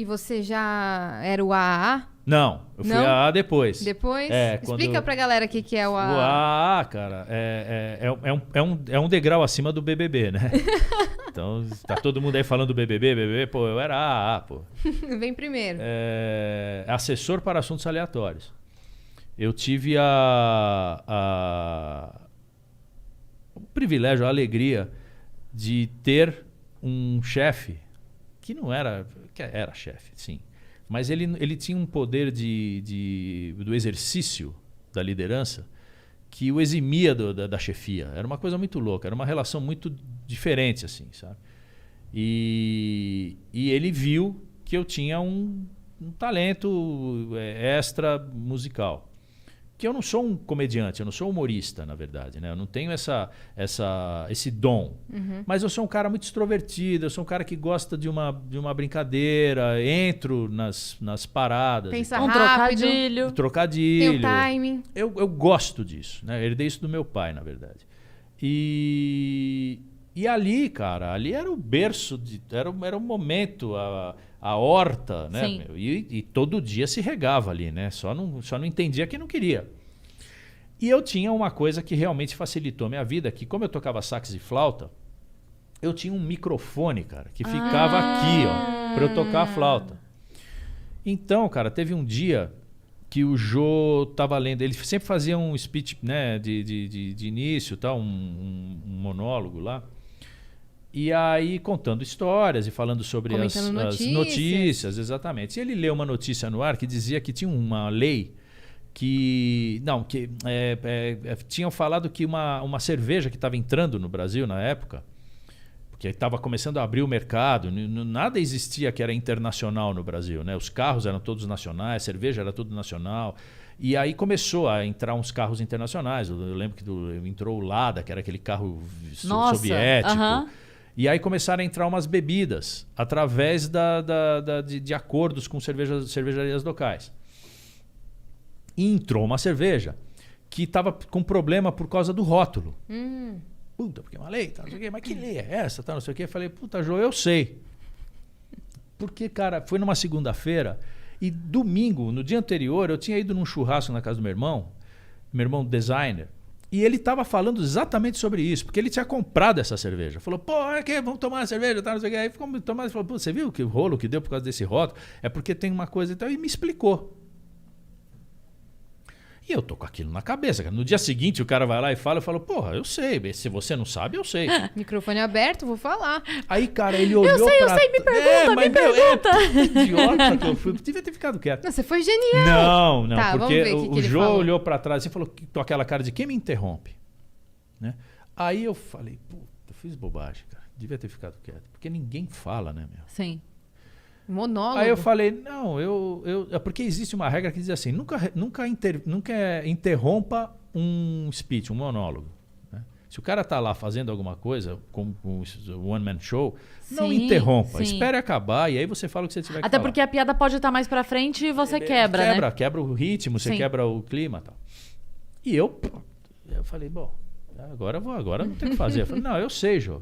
E você já era o AA? Não, eu fui AA depois. Depois? Quando Explica pra galera o que é o AA. O AA, cara, é um degrau acima do BBB, né? Então, tá todo mundo aí falando do BBB, pô, eu era AA, pô. Vem primeiro. Assessor para assuntos aleatórios. Eu tive o privilégio, a alegria de ter um chefe que não era... que era chefe, sim. Mas ele tinha um poder do exercício da liderança que o eximia da chefia. Era uma coisa muito louca, era uma relação muito diferente, assim, sabe? E ele viu que eu tinha um talento extra musical. Que eu não sou um comediante, eu não sou humorista, na verdade, né? Eu não tenho esse dom. Uhum. Mas eu sou um cara muito extrovertido, eu sou um cara que gosta de uma brincadeira, entro nas paradas. Pensa rápido. Trocadilho. Tem o timing. Eu gosto disso, né? Eu herdei isso do meu pai, na verdade. E ali, cara, ali era o berço, era o momento, a horta, né? Sim. E todo dia se regava ali, né? Só não entendia quem não queria. E eu tinha uma coisa que realmente facilitou a minha vida, que como eu tocava sax e flauta, eu tinha um microfone, cara, que ficava aqui, ó, pra eu tocar a flauta. Então, cara, teve um dia que o Jô tava lendo, ele sempre fazia um speech, né, de início, tal, um monólogo lá. E aí contando histórias e falando sobre as notícias, exatamente. E ele leu uma notícia no ar que dizia que tinha uma lei tinham falado que uma cerveja que estava entrando no Brasil na época, porque estava começando a abrir o mercado, nada existia que era internacional no Brasil, né? Os carros eram todos nacionais, a cerveja era tudo nacional. E aí começou a entrar uns carros internacionais. Eu lembro que entrou o Lada, que era aquele carro soviético. E aí começaram a entrar umas bebidas através de acordos com cervejarias locais. E entrou uma cerveja que estava com problema por causa do rótulo. Puta, porque é uma lei, tá, não sei o quê, mas que lei é essa? Tá, não sei o quê. Eu falei, puta, Jô, eu sei. Porque, cara, foi numa segunda-feira e domingo, no dia anterior, eu tinha ido num churrasco na casa do meu irmão designer. E ele estava falando exatamente sobre isso, porque ele tinha comprado essa cerveja. Falou, pô, vamos tomar uma cerveja, tá, não sei o quê. Aí ficou tomando e falou, pô, você viu que rolo que deu por causa desse rótulo? É porque tem uma coisa e tal. E me explicou. E eu tô com aquilo na cabeça. No dia seguinte, o cara vai lá e fala, eu falo, porra, eu sei. Se você não sabe, eu sei. Microfone aberto, vou falar. Aí, cara, ele olhou eu sei, me pergunta. Idiota que eu fui. Devia ter ficado quieto. Não, você foi genial. Não, tá, porque o Jô olhou pra trás e falou, com aquela cara de quem me interrompe? Né? Aí eu falei, puta, eu fiz bobagem, cara. Devia ter ficado quieto. Porque ninguém fala, né, meu? Sim. Monólogo. Aí eu falei, não, é porque existe uma regra que diz assim, nunca interrompa um speech, um monólogo. Né? Se o cara tá lá fazendo alguma coisa, como um one-man show, não interrompa. Sim. Espere acabar e aí você fala o que você tiver que Até falar. porque a piada pode estar mais pra frente e você quebra, né? Quebra o ritmo, você quebra o clima e tal. E eu falei, bom, agora não tem o que fazer. Eu falei, não, eu sei, Jô.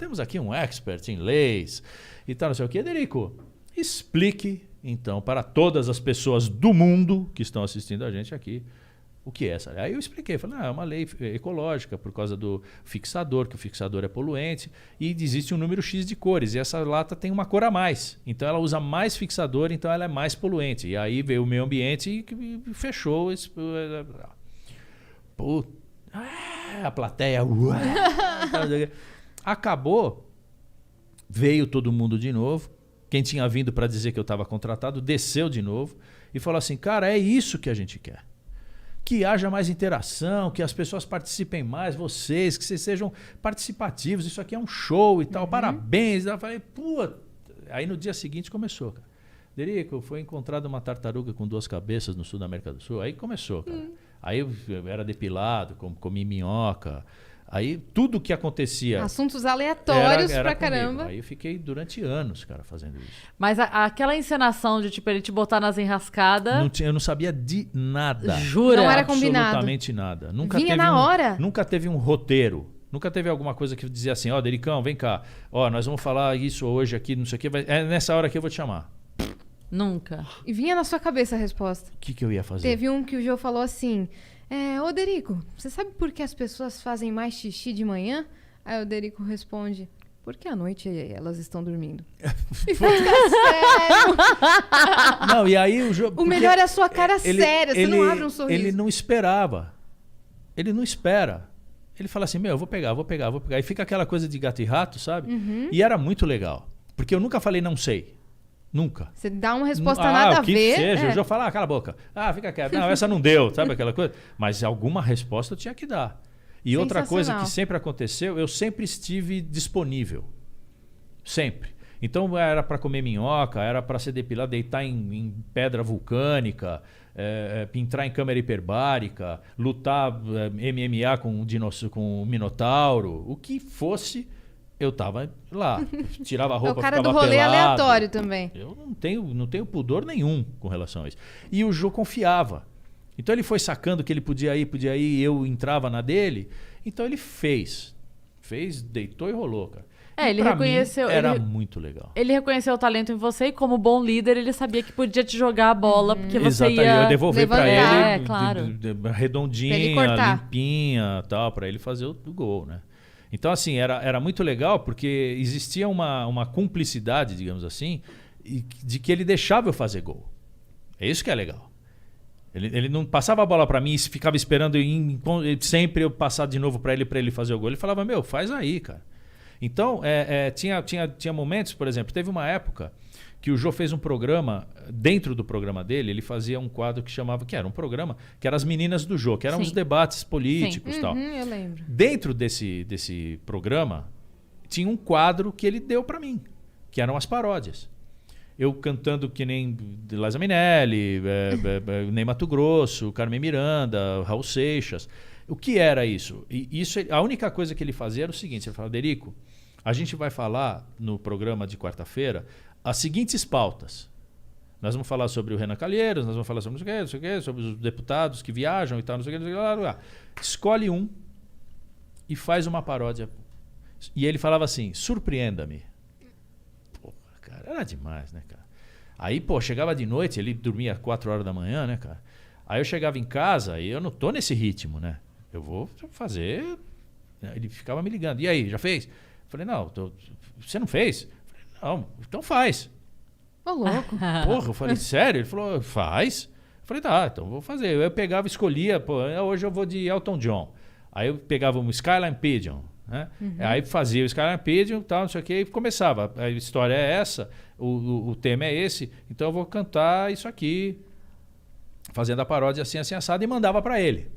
Temos aqui um expert em leis e tal, não sei o que. Derico, explique, então, para todas as pessoas do mundo que estão assistindo a gente aqui, o que é essa lei. Aí eu expliquei, falei, é uma lei ecológica por causa do fixador, que o fixador é poluente, e existe um número X de cores, e essa lata tem uma cor a mais. Então ela usa mais fixador, então ela é mais poluente. E aí veio o meio ambiente e fechou esse... Puta, a plateia... Acabou, veio todo mundo de novo. Quem tinha vindo para dizer que eu estava contratado, desceu de novo e falou assim, cara, é isso que a gente quer. Que haja mais interação, que as pessoas participem mais, que vocês sejam participativos, isso aqui é um show e tal, parabéns. Eu falei, pô. Aí no dia seguinte começou, cara. Derico, foi encontrada uma tartaruga com 2 cabeças no sul da América do Sul. Aí começou, cara. Aí eu era depilado, comi minhoca. Aí tudo que acontecia... Assuntos aleatórios era pra comigo. caramba. Aí eu fiquei durante anos, cara, fazendo isso. Mas aquela encenação de, tipo, ele te botar nas enrascadas... Eu não sabia de nada. Jura? Não era combinado. Absolutamente nada. Vinha na hora? Nunca teve um roteiro. Nunca teve alguma coisa que dizia assim, Dericão, vem cá. Nós vamos falar isso hoje aqui, não sei o quê. É nessa hora que eu vou te chamar. Nunca. E vinha na sua cabeça a resposta. O que eu ia fazer? Teve um que o Jô falou assim, ô Derico, você sabe por que as pessoas fazem mais xixi de manhã? Aí o Derico responde, porque à noite elas estão dormindo. E fica sério. Não, e aí o Jô... O melhor é a sua cara séria, você não abre um sorriso. Ele não esperava. Ele não espera. Ele fala assim, eu vou pegar. E fica aquela coisa de gato e rato, sabe? E era muito legal. Porque eu nunca falei não sei. Nunca. Você dá uma resposta nada a ver. O que seja, o Jô fala, cala a boca. Fica quieto. Não, essa não deu, sabe aquela coisa? Mas alguma resposta eu tinha que dar. E outra coisa que sempre aconteceu, eu sempre estive disponível. Sempre. Então era para comer minhoca, era para ser depilado, deitar em pedra vulcânica, entrar em câmera hiperbárica, lutar MMA com um minotauro, o que fosse, eu tava lá. Tirava a roupa, é o cara ficava do rolê pelado. aleatório também. Eu não tenho pudor nenhum com relação a isso. E o Jô confiava. Então ele foi sacando que ele podia ir, e eu entrava na dele. Então ele fez, deitou e rolou, cara. Ele reconheceu. Era muito legal. Ele reconheceu o talento em você e, como bom líder, ele sabia que podia te jogar a bola, porque você ia. Eu devolver pra ele claro. redondinha, limpinha, tal, pra ele fazer o gol, né? Então, assim, era muito legal porque existia uma cumplicidade, digamos assim, de que ele deixava eu fazer gol. É isso que é legal. Ele não passava a bola pra mim e ficava esperando sempre eu passar de novo pra ele fazer o gol. Ele falava, faz aí, cara. Então, tinha momentos, por exemplo, teve uma época que o Jô fez um programa, dentro do programa dele, ele fazia um quadro que era um programa, que era as meninas do Jô, que eram uns debates políticos e tal. Eu lembro. Dentro desse programa, tinha um quadro que ele deu pra mim, que eram as paródias. Eu cantando que nem Liza Minnelli, Ney Matogrosso, Carmen Miranda, Raul Seixas. O que era isso? A única coisa que ele fazia era o seguinte, ele falava, Derico, a gente vai falar no programa de quarta-feira as seguintes pautas. Nós vamos falar sobre o Renan Calheiros, nós vamos falar sobre não sei o quê, sobre os deputados que viajam e tal, não sei o quê, lá. Escolhe um e faz uma paródia. E ele falava assim, surpreenda-me. Cara, era demais, né, cara? Aí, chegava de noite, ele dormia 4 horas da manhã, né, cara? Aí eu chegava em casa e eu não tô nesse ritmo, né? Eu vou fazer... Ele ficava me ligando. E aí, já fez? Eu falei, não, você não fez? Eu falei, não, então faz. Ô, louco. Porra, eu falei, sério? Ele falou, faz. Eu falei, tá, então vou fazer. Eu pegava, escolhia, hoje eu vou de Elton John. Aí eu pegava um Skyline Pigeon, né? Aí fazia o Skyline Pigeon, tal, não sei o que, e começava. A história é essa, o tema é esse, então eu vou cantar isso aqui, fazendo a paródia assim, assado, e mandava pra ele.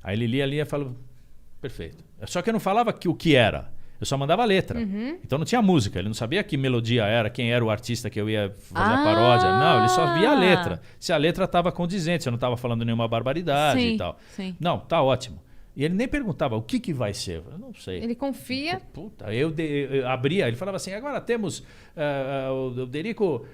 Aí ele lia e falava, perfeito. Só que eu não falava o que era, eu só mandava a letra. Então não tinha música, ele não sabia que melodia era, quem era o artista que eu ia fazer a paródia. Não, ele só via a letra. Se a letra estava condizente, se eu não estava falando nenhuma barbaridade e tal. Sim. Não, tá ótimo. E ele nem perguntava o que vai ser. Eu não sei. Ele confia. Puta, eu abria, ele falava assim, agora temos o Derico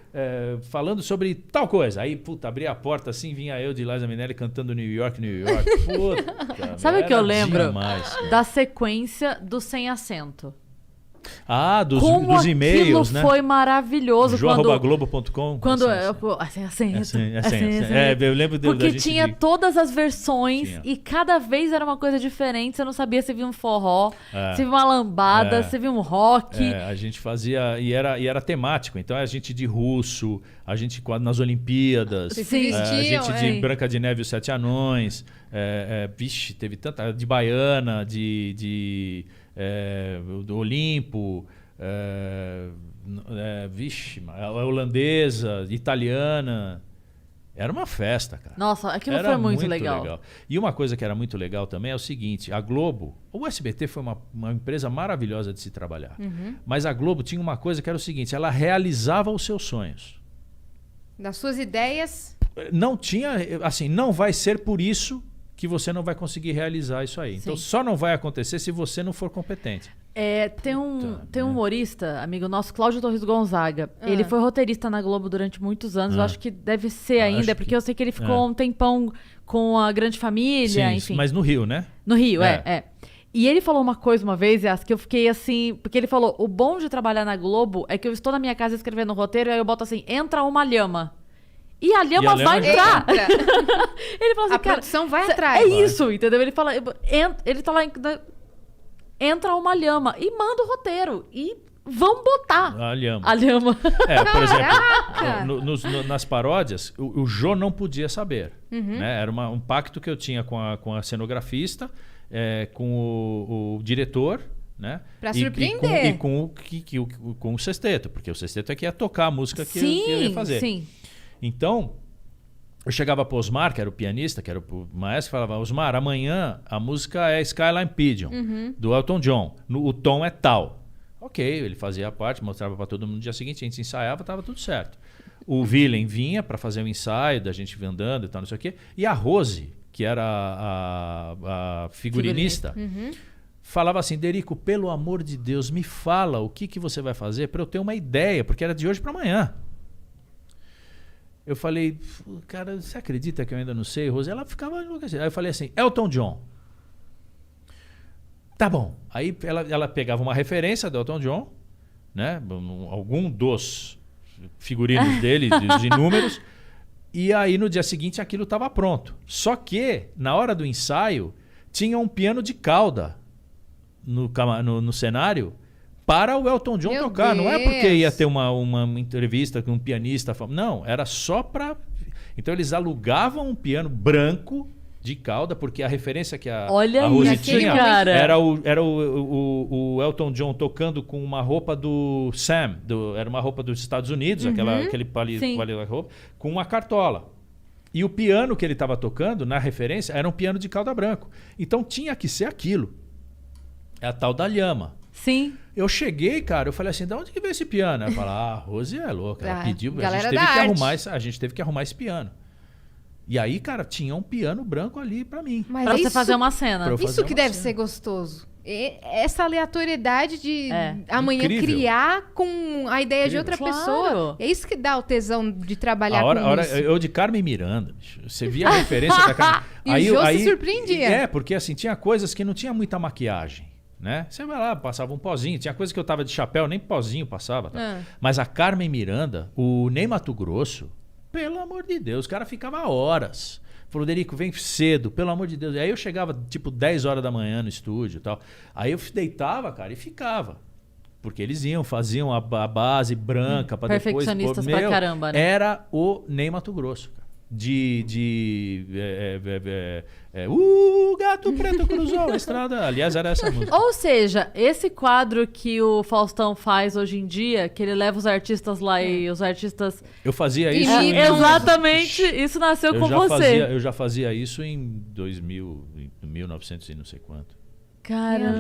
falando sobre tal coisa. Aí, abria a porta assim, vinha eu de Liza Minnelli cantando New York, New York. Puta, sabe o que eu lembro? Demais, da sequência do Sem Acento. Dos e-mails, né? Foi maravilhoso. Jo@globo.com. Quando eu lembro porque tinha todas as versões e cada vez era uma coisa diferente. Você não sabia se via um forró, se via uma lambada, se via um rock. A gente fazia e era temático. Então a gente de russo, a gente nas Olimpíadas, a gente de Branca de Neve e os Sete Anões. Vixe, teve tanta de baiana, do Olimpo, a holandesa, italiana. Era uma festa, cara. Nossa, aquilo foi muito legal. E uma coisa que era muito legal também é o seguinte, a Globo, o SBT foi uma empresa maravilhosa de se trabalhar, mas a Globo tinha uma coisa que era o seguinte, ela realizava os seus sonhos. Das suas ideias? Não tinha, assim, não vai ser por isso que você não vai conseguir realizar isso aí. Sim. Então só não vai acontecer se você não for competente. Tem um humorista, amigo nosso, Cláudio Torres Gonzaga. Ele foi roteirista na Globo durante muitos anos. Eu acho que deve ser ainda, porque eu sei que ele ficou um tempão com a Grande Família, enfim. Mas no Rio, né? No Rio, E ele falou uma coisa uma vez, Yas, que eu fiquei assim... Porque ele falou, o bom de trabalhar na Globo é que eu estou na minha casa escrevendo um roteiro e aí eu boto assim, entra uma lhama. E a lhama vai entrar. Ele falou assim, a produção vai atrás. É isso, entendeu? Ele fala... Ele tá lá... Entra uma lhama e manda o roteiro. E vão botar a lhama. A lhama. Por exemplo, nas paródias, o Jô não podia saber. Né? Era um pacto que eu tinha com a cenografista, com o diretor, né? Pra surpreender. E com o sexteto, porque o sexteto é que ia tocar a música que eu ia fazer. Sim. Então, eu chegava para o Osmar, que era o pianista, que era o maestro, e falava, Osmar, amanhã a música é Skyline Pigeon, do Elton John. O tom é tal. Ok, ele fazia a parte, mostrava para todo mundo no dia seguinte, a gente ensaiava, estava tudo certo. O Willem vinha para fazer o ensaio, da gente andando e tal, não sei o quê. E a Rose, que era a figurinista, falava assim, Derico, pelo amor de Deus, me fala o que você vai fazer para eu ter uma ideia, porque era de hoje para amanhã. Eu falei, cara, você acredita que eu ainda não sei, Rose? Ela ficava enlouquecida. Aí eu falei assim, Elton John. Tá bom. Aí ela pegava uma referência do Elton John, né? Algum dos figurinos dele, de números, e aí no dia seguinte aquilo estava pronto. Só que, na hora do ensaio, tinha um piano de cauda no cenário para o Elton John tocar. Deus. Não é porque ia ter uma entrevista com um pianista. Não, era só para... Então eles alugavam um piano branco de cauda, porque a referência que a Rose tinha era o Elton John tocando com uma roupa do Sam, era uma roupa dos Estados Unidos, aquele roupa, com uma cartola. E o piano que ele estava tocando, na referência, era um piano de cauda branco. Então tinha que ser aquilo. É a tal da lhama. Sim. Eu cheguei, cara, eu falei assim, de onde que veio esse piano? Ela falou, a Rose é louca, ela pediu, a gente teve que arrumar esse piano. E aí, cara, tinha um piano branco ali pra mim. Mas pra você fazer uma cena. Isso que deve ser gostoso. Essa aleatoriedade de amanhã incrível. Criar com a ideia de outra pessoa. É isso que dá o tesão de trabalhar com isso. Eu de Carmen Miranda, bicho, você via a referência da Carmen. E o Jô se surpreendia. Porque assim, tinha coisas que não tinha muita maquiagem. Né? Você vai lá, passava um pozinho. Tinha coisa que eu tava de chapéu, nem pozinho passava. Tá? Mas a Carmen Miranda, o Ney Matogrosso, pelo amor de Deus, o cara ficava horas. Falou, Derico, vem cedo, pelo amor de Deus. E aí eu chegava tipo 10 horas da manhã no estúdio e tal. Aí eu deitava, cara, e ficava. Porque eles faziam a base branca para depois... Perfeccionistas pra caramba, né? Era o Ney Matogrosso, cara. Gato preto cruzou a estrada. Aliás, era essa música. Ou seja, esse quadro que o Faustão faz hoje em dia, que ele leva os artistas lá e os artistas... Eu fazia isso. Exatamente, isso nasceu com você. Eu já fazia isso em 2000, 1900 e não sei quanto. Caramba.